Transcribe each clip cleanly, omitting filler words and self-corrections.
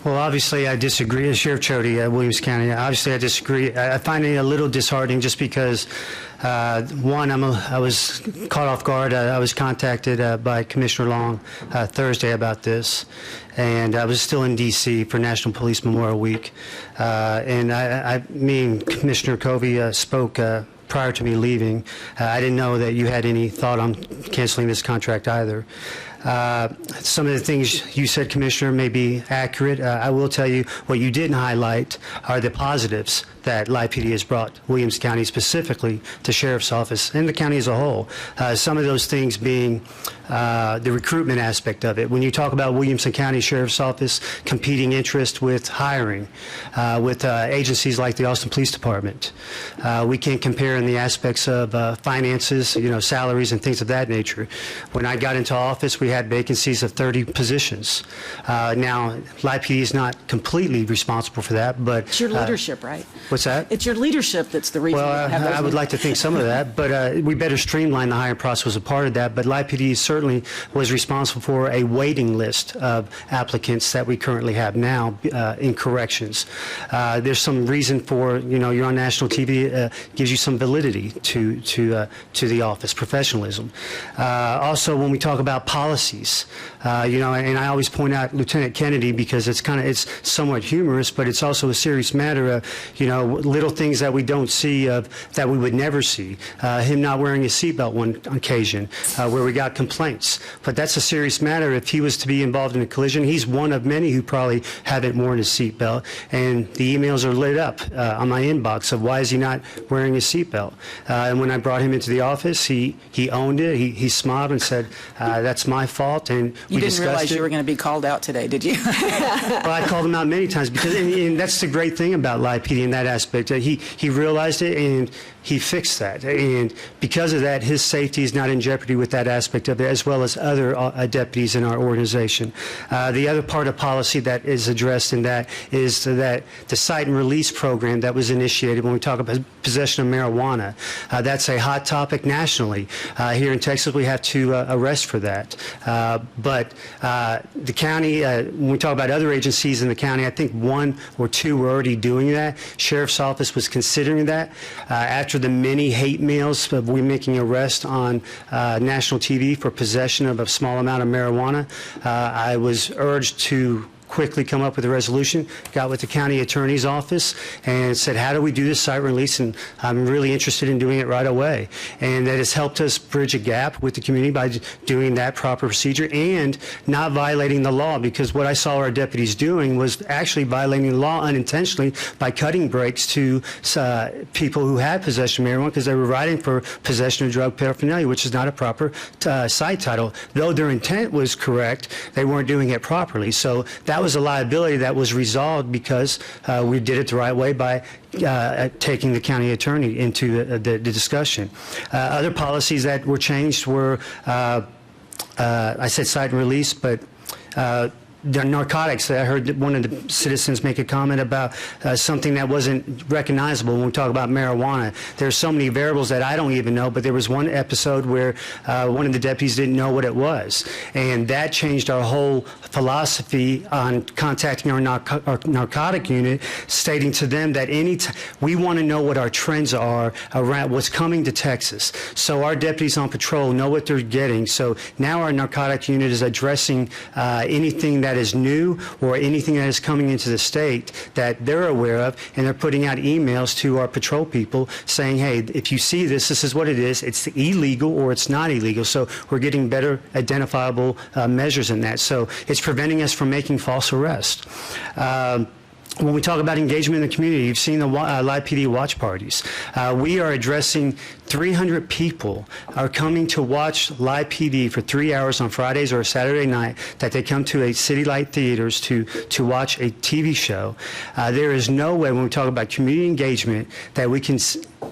Well, obviously, I disagree. Sheriff Chody, Williamson County, obviously, I disagree. I find it a little disheartening just because, one, I was caught off guard. I was contacted by Commissioner Long Thursday about this, and I was still in D.C. for National Police Memorial Week. And me and Commissioner Covey spoke prior to me leaving. I didn't know that you had any thought on canceling this contract either. Some of the things you said, Commissioner, may be accurate. I will tell you what you didn't highlight are the positives that Lye PD has brought Williamson County, specifically to Sheriff's Office and the county as a whole. Some of those things being the recruitment aspect of it. When you talk about Williamson County Sheriff's Office competing interest with hiring, with agencies like the Austin Police Department, we can't compare in the aspects of finances, salaries and things of that nature. When I got into office, we had vacancies of 30 positions. Now, Lye PD is not completely responsible for that, but it's your leadership, right? What's that? It's your leadership that's the reason. Well, I would like to think some of that, but we better streamline the hiring process as a part of that. But Lye PD certainly was responsible for a waiting list of applicants that we currently have now in corrections. There's some reason for, you're on national TV, gives you some validity to the office, professionalism. Also, when we talk about policies, and I always point out Lieutenant Kennedy because it's somewhat humorous, but it's also a serious matter of, little things that we don't see that we would never see. Him not wearing a seatbelt one occasion where we got complaints. But that's a serious matter. If he was to be involved in a collision, he's one of many who probably haven't worn his seatbelt. And the emails are lit up on my inbox of why is he not wearing his seatbelt. And when I brought him into the office, he owned it. He smiled and said, that's my fault. And you didn't realize you were going to be called out today, did you? Well, I called him out many times because, and that's the great thing about Lye PD in that aspect. He realized it and he fixed that. And because of that, his safety is not in jeopardy with that aspect of it, as well as other deputies in our organization. The other part of policy that is addressed in that is that the cite and release program that was initiated when we talk about possession of marijuana. That's a hot topic nationally. Here in Texas, we have to arrest for that. But the county, when we talk about other agencies in the county, I think one or two were already doing that. Sheriff's Office was considering that. After the many hate mails of we making arrest on national TV for possession of a small amount of marijuana, I was urged to quickly come up with a resolution, got with the county attorney's office and said, how do we do this cite release? And I'm really interested in doing it right away. And that has helped us bridge a gap with the community by doing that proper procedure and not violating the law, because what I saw our deputies doing was actually violating the law unintentionally by cutting brakes to people who had possession of marijuana because they were writing for possession of drug paraphernalia, which is not a proper cite title. Though their intent was correct, they weren't doing it properly. So that was a liability that was resolved because we did it the right way by taking the county attorney into the discussion. Other policies that were changed were, I said cite and release, but the narcotics. I heard one of the citizens make a comment about something that wasn't recognizable when we talk about marijuana. There's so many variables that I don't even know, but there was one episode where one of the deputies didn't know what it was. And that changed our whole philosophy on contacting our narcotic unit, stating to them that we want to know what our trends are around what's coming to Texas. So our deputies on patrol know what they're getting. So now our narcotic unit is addressing anything that is new or anything that is coming into the state that they're aware of, and they're putting out emails to our patrol people saying, hey, if you see this, this is what it is. It's illegal or it's not illegal. So we're getting better identifiable measures in that. So it's preventing us from making false arrests. When we talk about engagement in the community, you've seen the Lye PD watch parties. We are addressing 300 people are coming to watch Lye PD for 3 hours on Fridays or a Saturday night, that they come to a City Light Theaters to watch a TV show. There is no way, when we talk about community engagement, that we can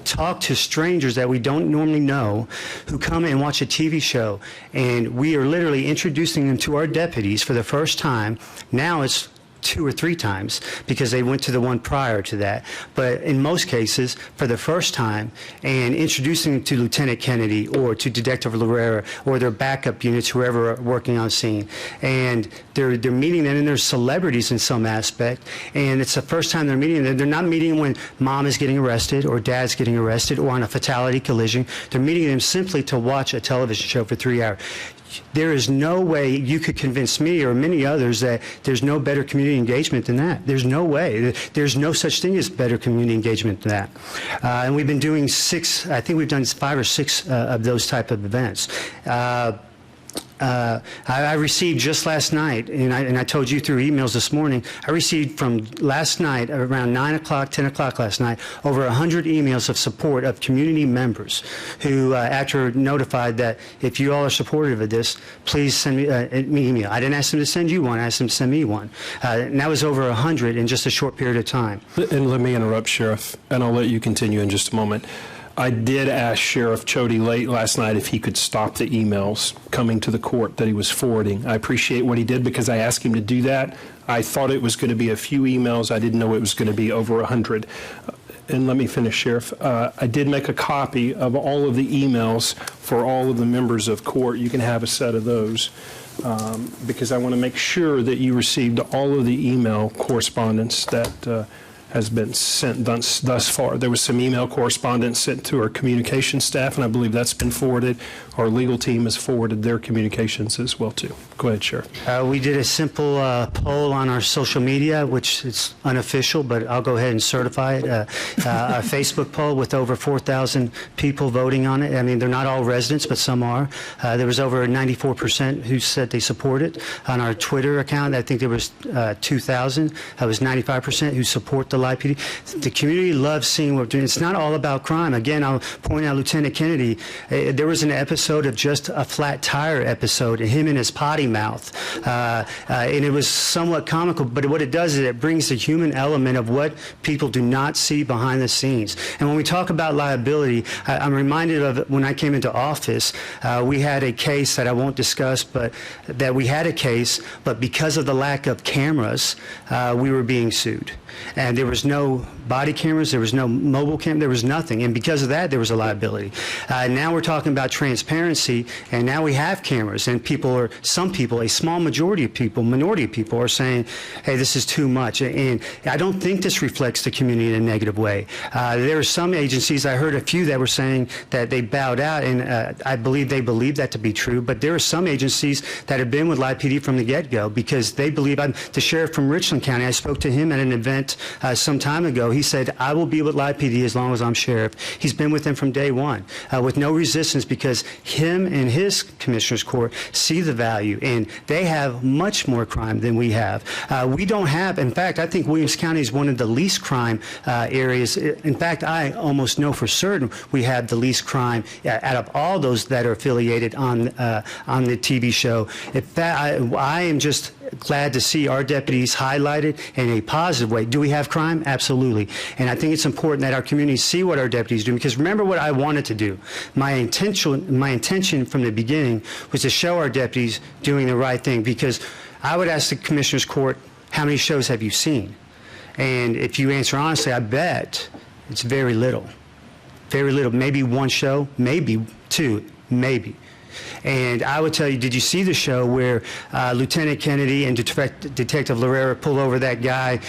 talk to strangers that we don't normally know who come and watch a TV show, and we are literally introducing them to our deputies for the first time. Now it's 2 or 3 times because they went to the one prior to that. But in most cases, for the first time, and introducing them to Lieutenant Kennedy or to Detective Lorera or their backup units, whoever are working on scene, and they're meeting them, and they're celebrities in some aspect, and it's the first time they're meeting them. They're not meeting when mom is getting arrested or dad's getting arrested or on a fatality collision. They're meeting them simply to watch a television show for 3 hours. There is no way you could convince me or many others that there's no better community engagement than that. There's no way. There's no such thing as better community engagement than that. And we've been doing I think we've done 5 or 6 of those type of events. I received just last night, and I told you through emails this morning, I received from last night, around 9 o'clock, 10 o'clock last night, over 100 emails of support of community members who, after notified that if you all are supportive of this, please send me an email. I didn't ask them to send you one, I asked them to send me one. And that was over 100 in just a short period of time. And let me interrupt, Sheriff, and I'll let you continue in just a moment. I did ask Sheriff Chody late last night if he could stop the emails coming to the court that he was forwarding. I appreciate what he did because I asked him to do that. I thought it was going to be a few emails. I didn't know it was going to be over 100. And let me finish, Sheriff. I did make a copy of all of the emails for all of the members of court. You can have a set of those because I want to make sure that you received all of the email correspondence that has been sent thus far. There was some email correspondence sent to our communication staff, and I believe that's been forwarded. Our legal team has forwarded their communications as well, too. Go ahead, Sheriff. We did a simple poll on our social media, which is unofficial, but I'll go ahead and certify it. A Facebook poll with over 4,000 people voting on it. I mean, they're not all residents, but some are. There was over 94% who said they support it. On our Twitter account, I think there was 2,000. That was 95% who support the LIPD. The community loves seeing what we're doing. It's not all about crime. Again, I'll point out Lieutenant Kennedy. There was an episode of just a flat tire episode, and him in his potty mouth. And it was somewhat comical, but what it does is it brings the human element of what people do not see behind the scenes. And when we talk about liability, I'm reminded of when I came into office, we had a case that I won't discuss, but that we had a case, but because of the lack of cameras, we were being sued. And there was no body cameras, there was no mobile cam, there was nothing. And because of that, there was a liability. Now we're talking about transparency, and now we have cameras, and some people, a small majority of people, minority of people are saying, hey, this is too much. And I don't think this reflects the community in a negative way. There are some agencies, I heard a few that were saying that they bowed out, and I believe they believe that to be true, but there are some agencies that have been with LIPD from the get-go because they believe. The sheriff from Richland County, I spoke to him at an event some time ago. He said, I will be with LIPD as long as I'm sheriff. He's been with them from day one with no resistance because him and his commissioner's court see the value, and they have much more crime than we have. We don't have, in fact, I think Williamson County is one of the least crime areas. In fact, I almost know for certain we have the least crime out of all those that are affiliated on the TV show. In fact, I am just glad to see our deputies highlighted in a positive way. Do we have crime? Absolutely. And I think it's important that our community see what our deputies do, because remember what I wanted to do. My intention from the beginning was to show our deputies doing the right thing, because I would ask the Commissioner's Court, how many shows have you seen? And if you answer honestly, I bet it's very little. Very little. Maybe one show, maybe two, maybe. And I would tell you, did you see the show where Lieutenant Kennedy and Detective Lorera pull over that guy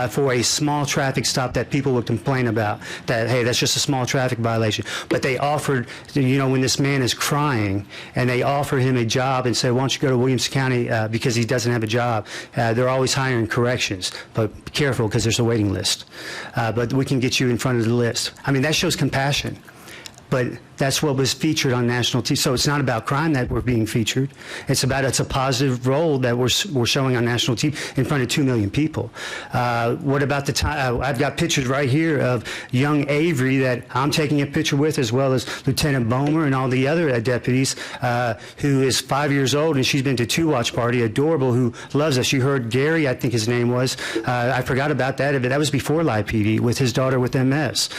for a small traffic stop that people would complain about? That, hey, that's just a small traffic violation. But they offered, you know, when this man is crying, and they offer him a job and say, why don't you go to Williamson County because he doesn't have a job. They're always hiring corrections. But be careful, because there's a waiting list. But we can get you in front of the list. I mean, that shows compassion. But that's what was featured on national TV. So it's not about crime that we're being featured. It's a positive role that we're showing on national TV in front of 2 million people. What about the time? I've got pictures right here of young Avery that I'm taking a picture with, as well as Lieutenant Bomer and all the other deputies, who is 5 years old, and she's been to 2 Watch Party, adorable, who loves us. You heard Gary, I think his name was. I forgot about that. That was before LIPD, with his daughter with MS.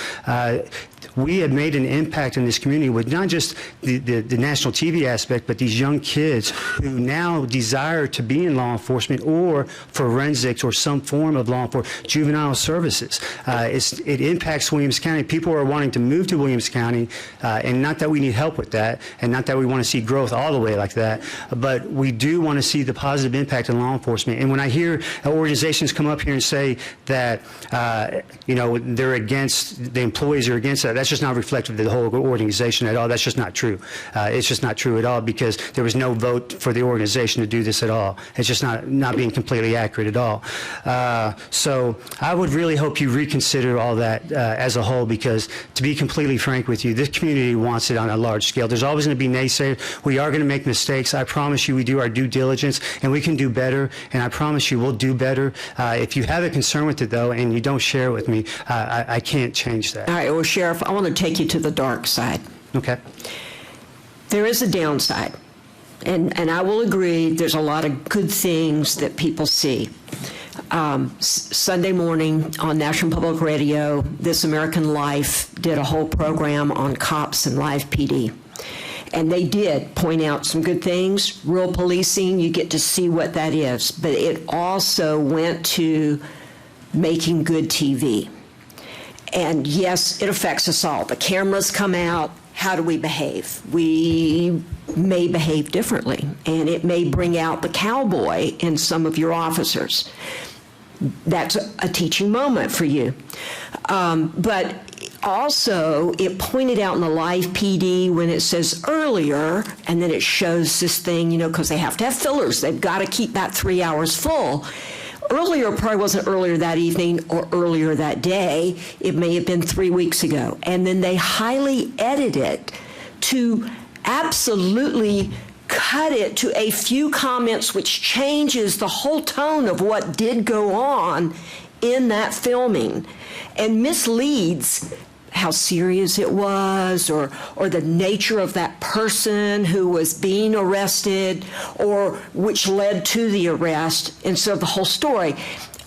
we have made an impact in this community with not just the national TV aspect, but these young kids who now desire to be in law enforcement or forensics or some form of law enforcement, juvenile services. It impacts Williams County. People are wanting to move to Williams County, and not that we need help with that, and not that we want to see growth all the way like that, but we do want to see the positive impact in law enforcement. And when I hear organizations come up here and say that, they're against, the employees are against that, that's just not reflective of the whole organization at all. That's just not true. It's just not true at all, because there was no vote for the organization to do this at all. It's just not being completely accurate at all. So I would really hope you reconsider all that as a whole, because to be completely frank with you, this community wants it on a large scale. There's always going to be naysayers. We are going to make mistakes. I promise you we do our due diligence, and we can do better, and I promise you we'll do better. If you have a concern with it, though, and you don't share it with me, I can't change that. All right, well, Sheriff, I want to take you to the dark side. Okay. There is a downside, and I will agree there's a lot of good things that people see. Sunday morning on National Public Radio, This American Life did a whole program on cops and live PD. And they did point out some good things. Rural policing, you get to see what that is. But it also went to making good TV. And yes, it affects us all. The cameras come out. How do we behave? We may behave differently, and it may bring out the cowboy in some of your officers. That's a teaching moment for you. But also, it pointed out in the live PD when it says earlier, and then it shows this thing, because they have to have fillers. They've got to keep that 3 hours full. Earlier probably wasn't earlier that evening or earlier that day. It may have been 3 weeks ago. And then they highly edit it to absolutely cut it to a few comments, which changes the whole tone of what did go on in that filming and misleads how serious it was, or the nature of that person who was being arrested, or which led to the arrest instead of the whole story.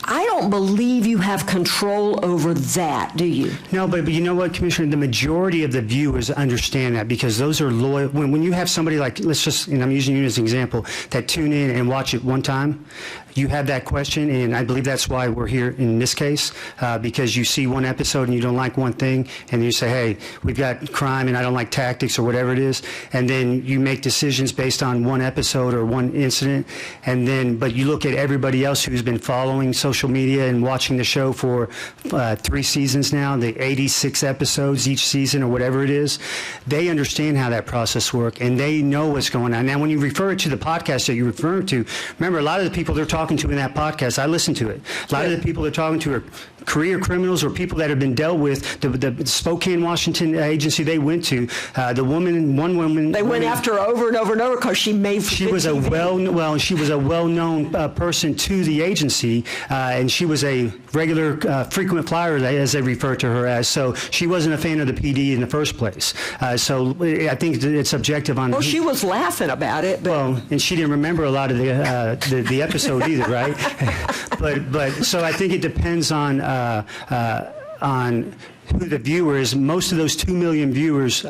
I don't believe you have control over that, do you? No, but you know what, Commissioner? The majority of the viewers understand that, because those are loyal. When you have somebody like, let's just, and I'm using you as an example, that tune in and watch it one time, you have that question, and I believe that's why we're here in this case, because you see one episode and you don't like one thing, and you say, hey, we've got crime and I don't like tactics or whatever it is, and then you make decisions based on one episode or one incident, and then, but you look at everybody else who's been following social media and watching the show for 3 seasons now, the 86 episodes each season or whatever it is, they understand how that process works, and they know what's going on. Now, when you refer to the podcast that you're referring to, remember, a lot of the people they're talking to in that podcast, I listen to it. A lot of the people they're talking to are career criminals or people that have been dealt with. The Spokane, Washington agency they went to, one woman. They went after her over and over and over because she made. She was a well-known person to the agency, and she was a regular, frequent flyer, as they refer to her as. So she wasn't a fan of the PD in the first place. So I think it's subjective on. Well, she was laughing about it. But. Well, and she didn't remember a lot of the episode either, right? but so I think it depends on who the viewer is. Most of those 2 million viewers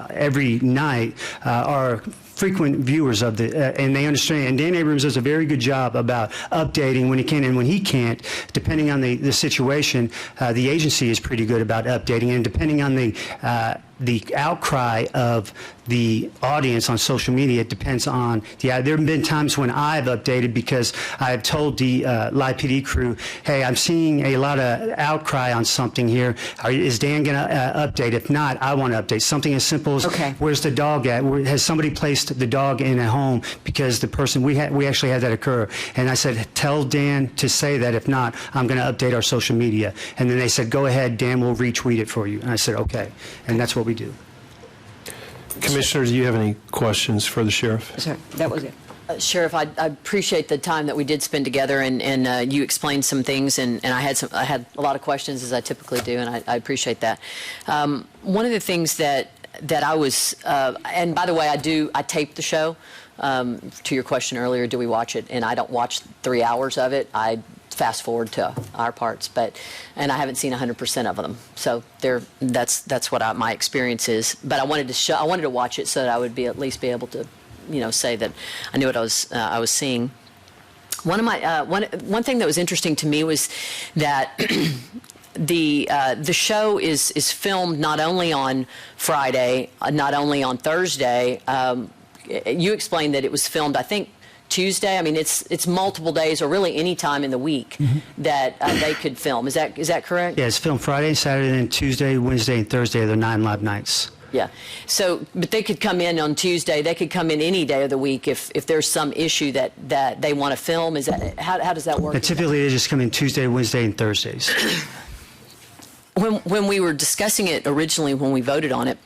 every night are frequent viewers of and they understand. And Dan Abrams does a very good job about updating when he can, and when he can't, depending on the situation, the agency is pretty good about updating, and depending on the outcry of the audience on social media, it depends on there have been times when I've updated because I've told the live PD crew, hey, I'm seeing a lot of outcry on something here. Is Dan going to update? If not, I want to update. Something as simple as, where's the dog at? Has somebody placed the dog in a home? Because the person, we actually had that occur. And I said, tell Dan to say that. If not, I'm going to update our social media. And then they said, go ahead, Dan will retweet it for you. And I said, okay. And that's what we do. Commissioner, do you have any questions for the sheriff? Sorry, that was it. Sheriff, I appreciate the time that we did spend together, and you explained some things, and I had a lot of questions, as I typically do, and I appreciate that. One of the things that I was, and by the way, I tape the show. To your question earlier, do we watch it? And I don't watch 3 hours of it. I fast forward to our parts, and I haven't seen 100% of them. So that's what my experience is. But I wanted to watch it so that I would at least be able to, say that I knew what I was seeing. One thing that was interesting to me was that the show is filmed not only on Friday, not only on Thursday. You explained that it was filmed, I think, Tuesday. I mean, it's multiple days, or really any time in the week that they could film. Is that correct? Yeah, it's filmed Friday, Saturday, and Tuesday, Wednesday, and Thursday. They're 9 live nights. Yeah. So, but they could come in on Tuesday. They could come in any day of the week if there's some issue that they want to film. Is that how does that work? And typically, they just come in Tuesday, Wednesday, and Thursdays. When we were discussing it originally, when we voted on it,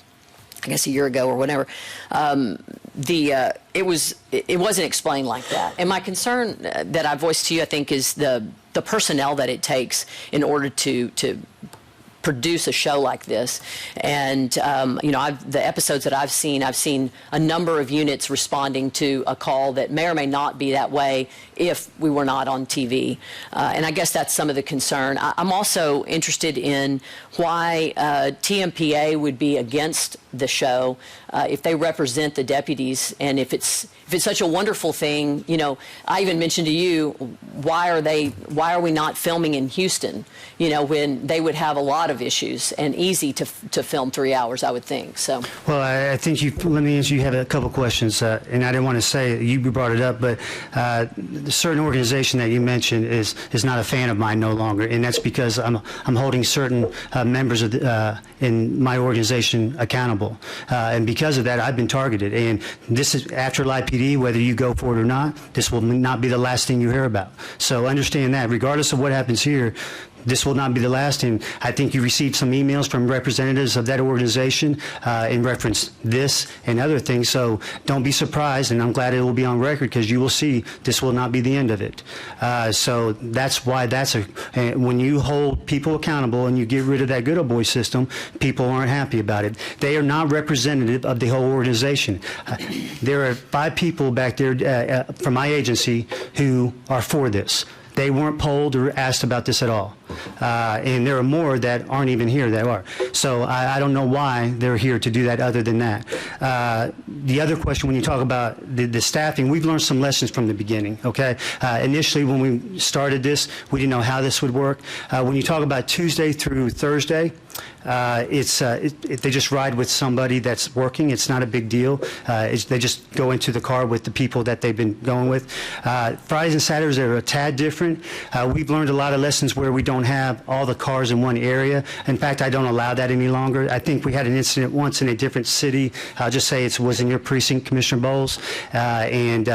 I guess a year ago or whatever, it wasn't explained like that. And my concern that I voiced to you, I think, is the personnel that it takes in order to produce a show like this. And the episodes that I've seen a number of units responding to a call that may or may not be that way if we were not on TV. And I guess that's some of the concern. I'm also interested in why TMPA would be against the show if they represent the deputies, and if it's such a wonderful thing. I even mentioned to you, why are we not filming in Houston, when they would have a lot of issues and easy to film 3 hours, I would think. So, well, I think let me answer. You have a couple questions, and I didn't want to say you brought it up, but the certain organization that you mentioned is not a fan of mine no longer, and that's because I'm holding certain members of in my organization accountable, and because of that, I've been targeted. And this is after Live PD, whether you go for it or not, this will not be the last thing you hear about. So understand that, regardless of what happens here, this will not be the last. And I think you received some emails from representatives of that organization in reference this and other things. So don't be surprised, and I'm glad it will be on record, because you will see this will not be the end of it. So that's why when you hold people accountable and you get rid of that good old boy system, people aren't happy about it. They are not representative of the whole organization. There are 5 people back there from my agency who are for this. They weren't polled or asked about this at all. And there are more that aren't even here that are. So I don't know why they're here to do that other than that. The other question, when you talk about the staffing, we've learned some lessons from the beginning, okay? Initially, when we started this, we didn't know how this would work. When you talk about Tuesday through Thursday, they just ride with somebody that's working. It's not a big deal. They just go into the car with the people that they've been going with. Fridays and Saturdays are a tad different. We've learned a lot of lessons where we don't have all the cars in one area. In fact, I don't allow that any longer. I think we had an incident once in a different city. I'll just say it was in your precinct, Commissioner Bowles, and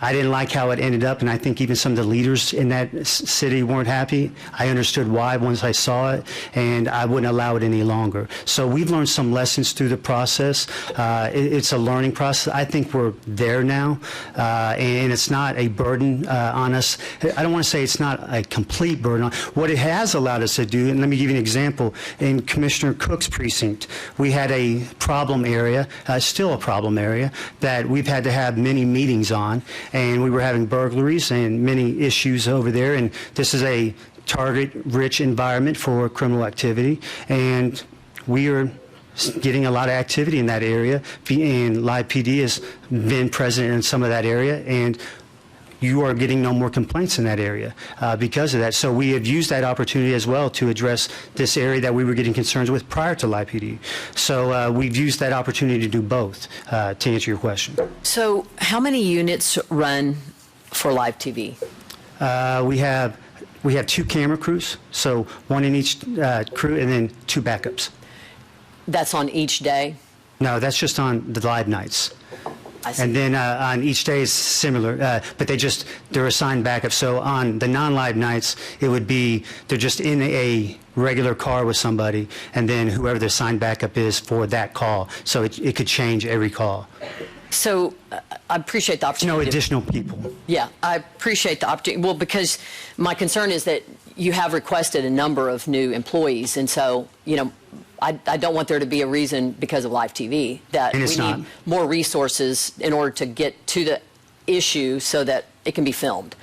I didn't like how it ended up, and I think even some of the leaders in that city weren't happy. I understood why once I saw it, and I wouldn't allow it any longer. So we've learned some lessons through the process. It's a learning process. I think we're there now, and it's not a burden on us. I don't want to say it's not a complete burden. What it has allowed us to do, and let me give you an example, in Commissioner Cook's precinct, we had a problem area, still a problem area, that we've had to have many meetings on. And we were having burglaries and many issues over there. And this is a target-rich environment for criminal activity. And we are getting a lot of activity in that area. And Live PD has been present in some of that area. And you are getting no more complaints in that area because of that. So we have used that opportunity as well to address this area that we were getting concerns with prior to Live PD. So we've used that opportunity to do both, to answer your question. So how many units run for Live TV? We have 2 camera crews, so 1 in each crew, and then 2 backups. That's on each day? No, that's just on the live nights. And then on each day is similar, but they're assigned backup. So on the non-live nights, it would be they're just in a regular car with somebody, and then whoever the assigned backup is for that call. So it could change every call. So I appreciate the opportunity. No additional people. Yeah, I appreciate the opportunity. Well, because my concern is that you have requested a number of new employees, and so, I don't want there to be a reason because of Live TV that we need more resources in order to get to the issue so that it can be filmed.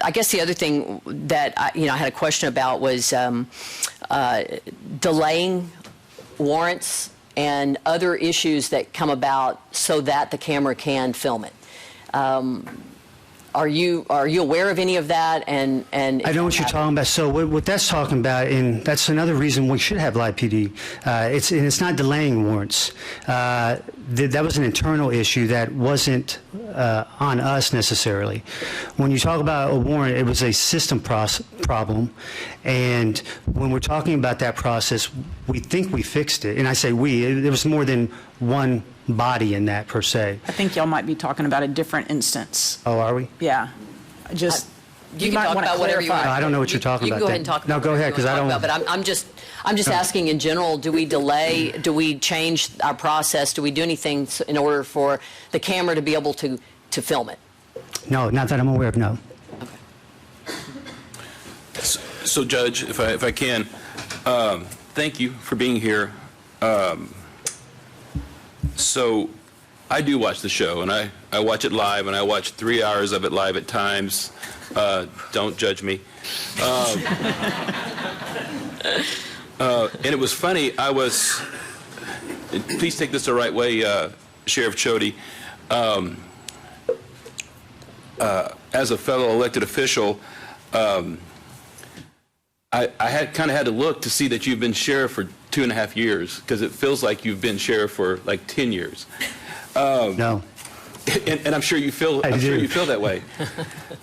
I guess the other thing that I had a question about was delaying warrants and other issues that come about so that the camera can film it. Are you aware of any of that? And I know what you're talking about. So what that's talking about, and that's another reason we should have live PD. It's not delaying warrants. That was an internal issue that wasn't on us necessarily. When you talk about a warrant, it was a system problem, and when we're talking about that process, we think we fixed it. And I say we. There was more than one body in that per se. I think y'all might be talking about a different instance. Oh, are we? Yeah. Just you can talk about whatever you want. I don't know what you're talking you about. Go ahead and talk about no, go ahead, because I don't. But I'm just asking in general. Do we delay? Do we change our process? Do we do anything in order for the camera to be able to film it? No, not that I'm aware of. No. Okay. So, Judge, if I can, thank you for being here. So I do watch the show, and I watch it live, and I watch 3 hours of it live at times. Don't judge me. And it was funny. Please take this the right way, Sheriff Chody. As a fellow elected official, I kind of had to look to see that you've been sheriff for 2.5 years, because it feels like you've been sheriff for like 10 years. No. And I'm sure you feel. I'm sure you feel that way.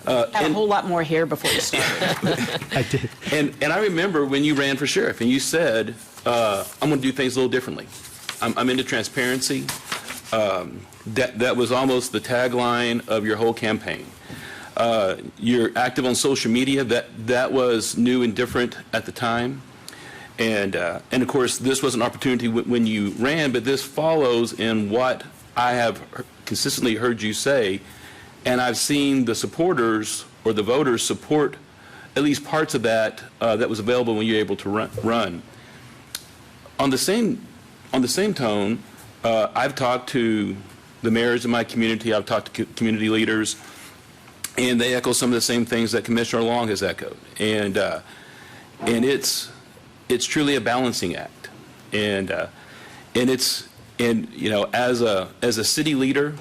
Had a whole lot more hair before you started. I did. And I remember when you ran for sheriff, and you said, "I'm going to do things a little differently. I'm into transparency." That was almost the tagline of your whole campaign. You're active on social media. That was new and different at the time. And of course, this was an opportunity when you ran, but this follows in what I have consistently heard you say, and I've seen the supporters or the voters support at least parts of that that was available when you were able to run. On the same tone, I've talked to the mayors in my community. I've talked to community leaders, and they echo some of the same things that Commissioner Long has echoed. And it's truly a balancing act. And you know, as a city leader,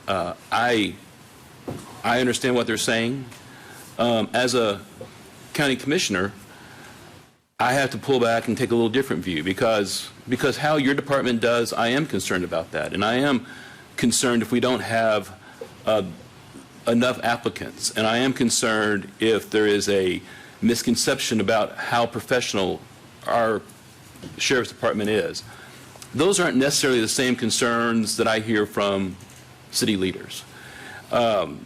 I understand what they're saying. As a county commissioner, I have to pull back and take a little different view, because how your department does, I am concerned about that, and I am concerned if we don't have enough applicants, and I am concerned if there is a misconception about how professional our sheriff's department is. Those aren't necessarily the same concerns that I hear from city leaders. And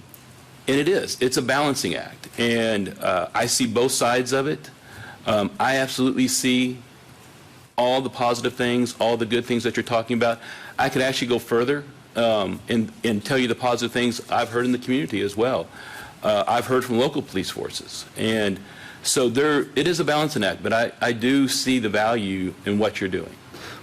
it's a balancing act, and I see both sides of it. I absolutely see all the positive things, all the good things that you're talking about. I could actually go further and tell you the positive things I've heard in the community as well. I've heard from local police forces. And so it is a balancing act, but I do see the value in what you're doing.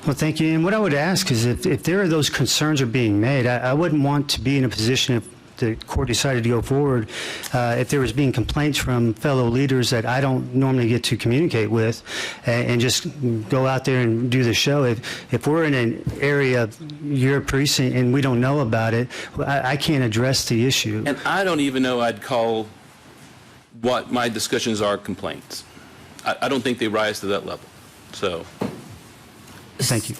Well, thank you. And what I would ask is if there are those concerns are being made, I wouldn't want to be in a position if the court decided to go forward, if there was being complaints from fellow leaders that I don't normally get to communicate with, and just go out there and do the show. If we're in an area, your precinct, and we don't know about it, I can't address the issue. And I don't even know I'd call what my discussions are complaints. I don't think they rise to that level. So. Thank you.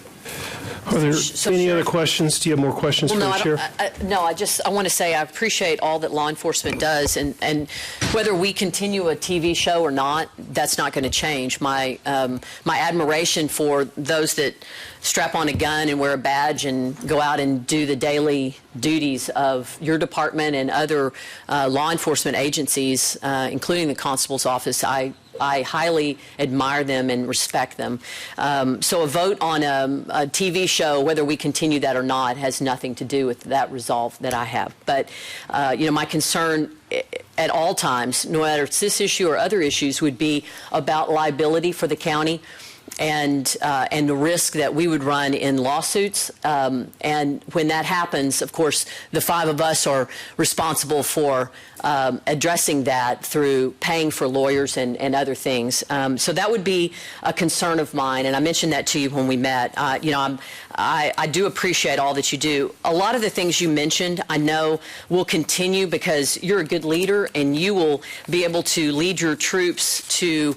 Are there So, any other Sheriff- questions? Do you have more questions for the Sheriff? I want to say I appreciate all that law enforcement does, and whether we continue a TV show or not, that's not going to change. My admiration for those that strap on a gun and wear a badge and go out and do the daily duties of your department and other law enforcement agencies, including the constable's office. I highly admire them and respect them. So a vote on a TV show, whether we continue that or not, has nothing to do with that resolve that I have. But, my concern at all times, no matter it's this issue or other issues, would be about liability for the county. the risk that we would run in lawsuits. And when that happens, of course, the 5 of us are responsible for addressing that through paying for lawyers and other things. So that would be a concern of mine, and I mentioned that to you when we met. I do appreciate all that you do. A lot of the things you mentioned, I know will continue because you're a good leader, and you will be able to lead your troops to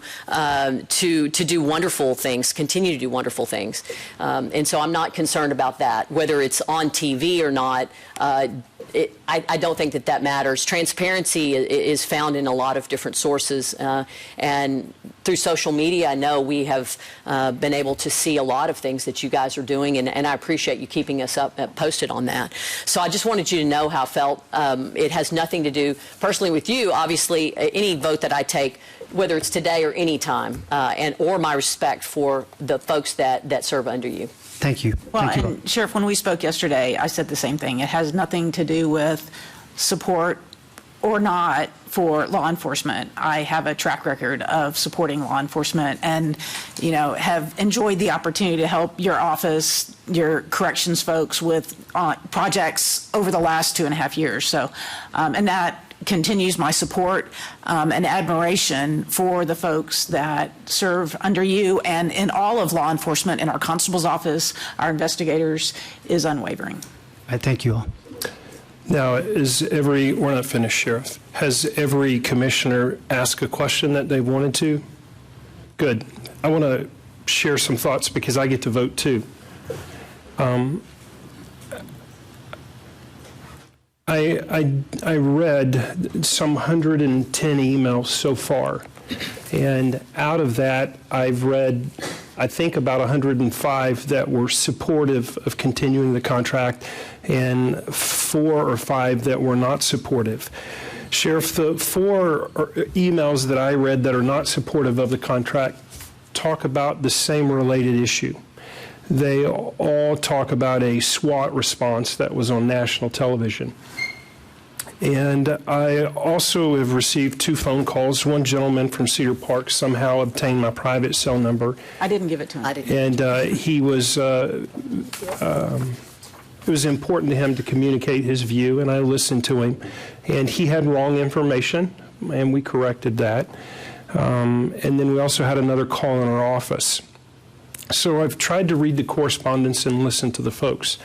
do wonderful things, continue to do wonderful things. And so I'm not concerned about that, whether it's on TV or not. I don't think that matters. Transparency is found in a lot of different sources, and through social media, I know we have been able to see a lot of things that you guys are doing, and I appreciate you keeping us posted on that. So I just wanted you to know how I felt. It has nothing to do personally with you. Obviously, any vote that I take, whether it's today or any time, or my respect for the folks that serve under you. Thank you. Well, Thank you and Sheriff, when we spoke yesterday, I said the same thing. It has nothing to do with support or not for law enforcement. I have a track record of supporting law enforcement and, have enjoyed the opportunity to help your office, your corrections folks with projects over the last 2.5 years. So, and that continues my support and admiration for the folks that serve under you and in all of law enforcement, in our constable's office, our investigators, is unwavering. I thank you all. Now, we're not finished, Sheriff. Has every commissioner asked a question that they wanted to? Good. I want to share some thoughts because I get to vote too. I read some 110 emails so far, and out of that, I've read, I think, about 105 that were supportive of continuing the contract, and 4 or 5 that were not supportive. Sheriff, the 4 emails that I read that are not supportive of the contract talk about the same related issue. They all talk about a SWAT response that was on national television. And I also have received 2 phone calls. One gentleman from Cedar Park somehow obtained my private cell number. I didn't give it to him. And he was, it was important to him to communicate his view, and I listened to him. And he had wrong information, and we corrected that. And then we also had another call in our office. So I've tried to read the correspondence and listen to the folks.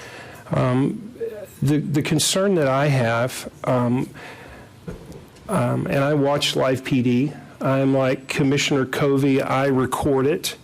The concern that I have, and I watch Live PD, I'm like Commissioner Covey, I record it,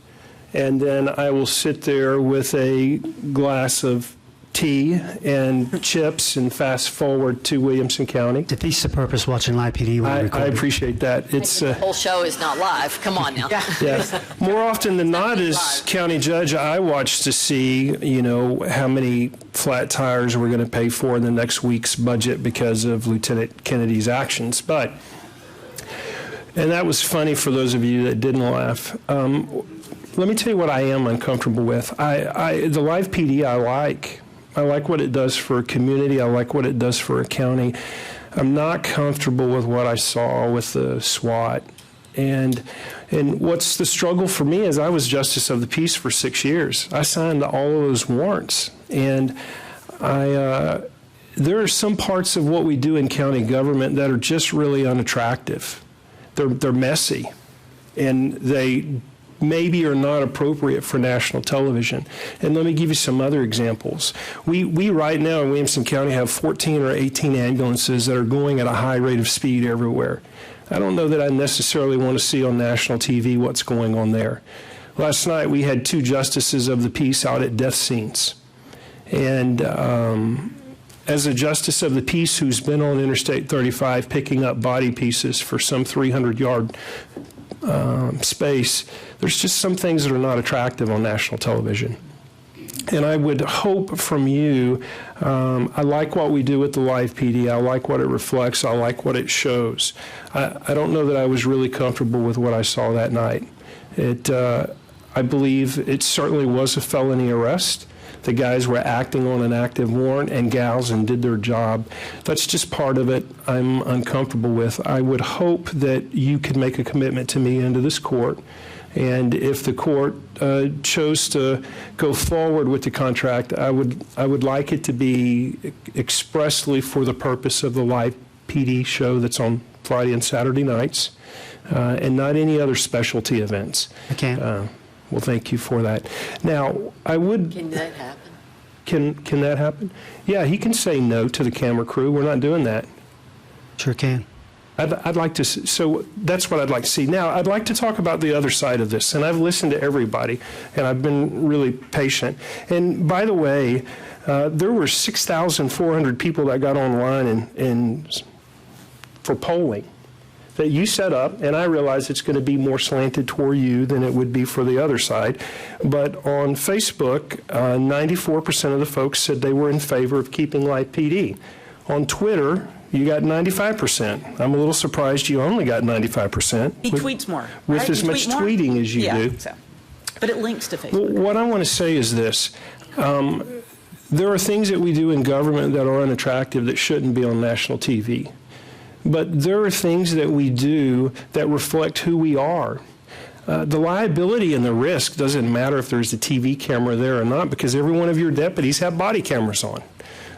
and then I will sit there with a glass of tea and chips and fast forward to Williamson County. Defeats the purpose watching Live PD when I recording. appreciate that. It's The whole show is not live. Come on now. yeah. More often than not, as county judge, I watch to see, how many flat tires we're going to pay for in the next week's budget because of Lieutenant Kennedy's actions. And that was funny for those of you that didn't laugh. Let me tell you what I am uncomfortable with. The Live PD I like what it does for a community. I like what it does for a county. I'm not comfortable with what I saw with the SWAT. And what's the struggle for me is I was Justice of the Peace for 6 years. I signed all of those warrants. And there are some parts of what we do in county government that are just really unattractive. They're messy. And they maybe are not appropriate for national television. And let me give you some other examples. We right now in Williamson County have 14 or 18 ambulances that are going at a high rate of speed everywhere. I don't know that I necessarily want to see on national TV what's going on there. Last night we had 2 justices of the peace out at death scenes. And as a justice of the peace who's been on Interstate 35 picking up body pieces for some 300-yard space, there's just some things that are not attractive on national television. And I would hope from you, I like what we do with the Live PD. I like what it reflects. I like what it shows. I don't know that I was really comfortable with what I saw that night. I believe it certainly was a felony arrest. The guys were acting on an active warrant, and gals, and did their job. That's just part of it I'm uncomfortable with. I would hope that you could make a commitment to me and to this court And if the court chose to go forward with the contract, I would like it to be expressly for the purpose of the live PD show that's on Friday and Saturday nights, and not any other specialty events. Okay. Well, thank you for that. Now, I would... Can that happen? Can that happen? Yeah, he can say no to the camera crew. We're not doing that. Sure can. I'd like to, so that's what I'd like to see. Now, I'd like to talk about the other side of this, and I've listened to everybody, and I've been really patient. And by the way, there were 6,400 people that got online and for polling that you set up, and I realize it's going to be more slanted toward you than it would be for the other side. But on Facebook, 94% of the folks said they were in favor of keeping live PD. On Twitter, you got 95%. I'm a little surprised you only got 95%. He tweets more. With right? as You much tweet more? tweeting as you do. So. But it links to Facebook. Well, what I want to say is this. There are things that we do in government that are unattractive that shouldn't be on national TV. But there are things that we do that reflect who we are. The liability and the risk doesn't matter if there's a TV camera there or not, because every one of your deputies have body cameras on.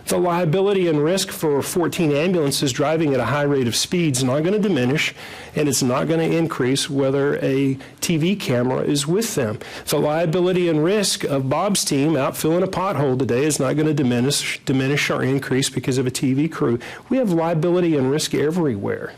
The liability and risk for 14 ambulances driving at a high rate of speed is not going to diminish, and it's not going to increase whether a TV camera is with them. The liability and risk of Bob's team out filling a pothole today is not going to diminish or increase because of a TV crew. We have liability and risk everywhere.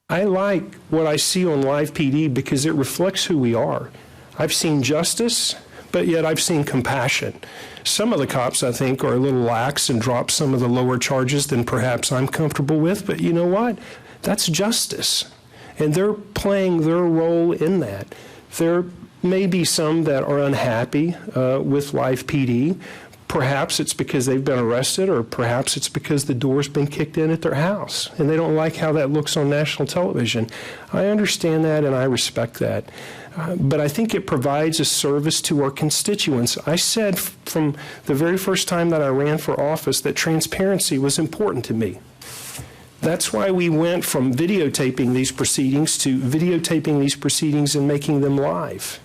I like what I see on live PD because it reflects who we are. I've seen justice, but yet I've seen compassion. Some of the cops, I think, are a little lax and drop some of the lower charges than perhaps I'm comfortable with, but you know what? That's justice, and they're playing their role in that. There may be some that are unhappy with live PD. Perhaps it's because they've been arrested, or perhaps it's because the door's been kicked in at their house, and they don't like how that looks on national television. I understand that, and I respect that. But I think it provides a service to our constituents. I said from the very first time that I ran for office that transparency was important to me. That's why we went from videotaping these proceedings to videotaping these proceedings and making them live.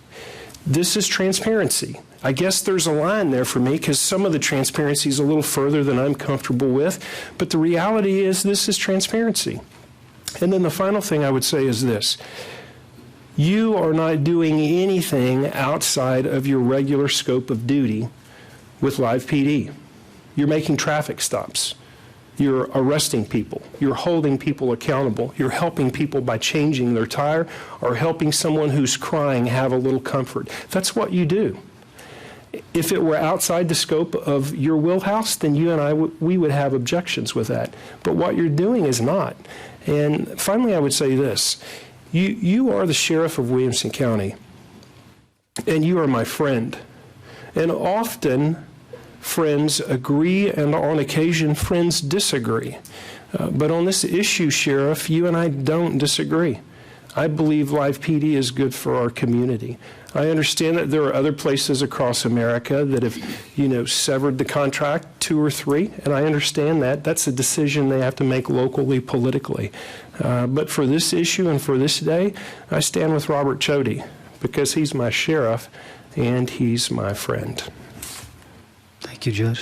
This is transparency. I guess there's a line there for me because some of the transparency is a little further than I'm comfortable with, but the reality is this is transparency. And then the final thing I would say is this. You are not doing anything outside of your regular scope of duty with live PD. You're making traffic stops. You're arresting people. You're holding people accountable. You're helping people by changing their tire or helping someone who's crying have a little comfort. That's what you do. If it were outside the scope of your wheelhouse, then you and I, we would have objections with that. But what you're doing is not. And finally, I would say this. You are the sheriff of Williamson County, and you are my friend. And often, friends agree, and on occasion, friends disagree. But on this issue, Sheriff, you and I don't disagree. I believe live PD is good for our community. I understand that there are other places across America that have, severed the contract, 2 or 3, and I understand that. That's a decision they have to make locally, politically. But for this issue and for this day, I stand with Robert Chody because he's my sheriff and he's my friend. Thank you, Judge.